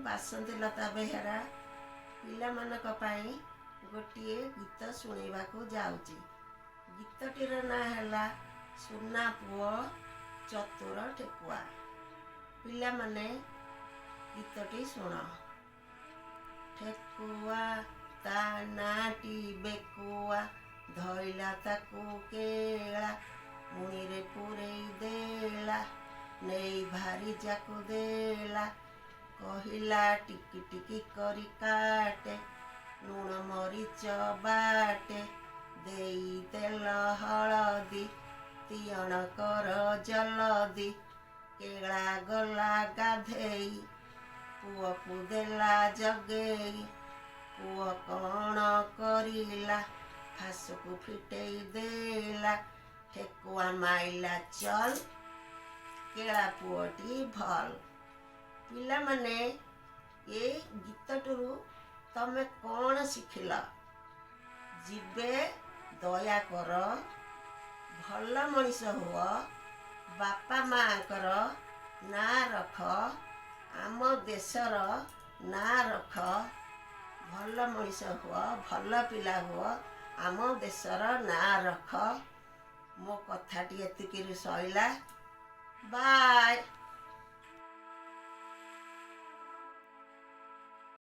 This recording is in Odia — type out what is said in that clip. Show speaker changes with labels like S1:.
S1: ବାସନ୍ତୀ ଲତା ବେହେରା ପିଲାମାନଙ୍କ ପାଇଁ ଗୋଟିଏ ଗୀତ ଶୁଣିବାକୁ ଯାଉଛି। ଗୀତଟିର ନାଁ ହେଲା ସୁନା ପୁଅ ଚତୁର ଠେକୁଆ। ପିଲାମାନେ ଗୀତଟି ଶୁଣ। ଠେକୁଆ ତା ନାଁଟି ବେକୁଆ, ଧଇଲା ତାକୁ କେଳା, ମୁଣିରେ ପୂରେଇ ଦେଲା, ନେଇ ଭାରି ଯାକୁ ଦେଲା, କହିଲା ଟିକି ଟିକି କରି କାଟେ, ଲୁଣ ମରିଚ ବାଟେ, ଦେଇ ତେଲ ହଳଦୀ, ତିଅଣ କର ଜଲଦି, କେଳା ଗଲା ଗାଧେଇ, ପୁଅକୁ ଦେଲା ଜଗେଇ, ପୁଅ କ'ଣ କରିଲା, ଫାସକୁ ଫିଟେଇ ଦେଲା, ଠେକୁଆ ମାଇଲା ଚଲ, କେଳା ପୁଅଟି ଭଲ। ପିଲାମାନେ ଏଇ ଗୀତଟିରୁ ତମେ କ'ଣ ଶିଖିଲ? ଯିବେ ଦୟା କର, ଭଲ ମଣିଷ ହୁଅ, ବାପା ମାଆଙ୍କର ନାଁ ରଖ, ଆମ ଦେଶର ନାଁ ରଖ, ଭଲ ମଣିଷ ହୁଅ, ଭଲ ପିଲା ହୁଅ, ଆମ ଦେଶର ନାଁ ରଖ। ମୋ କଥାଟି ଏତିକିରୁ ସଇଲା। ବାଏ।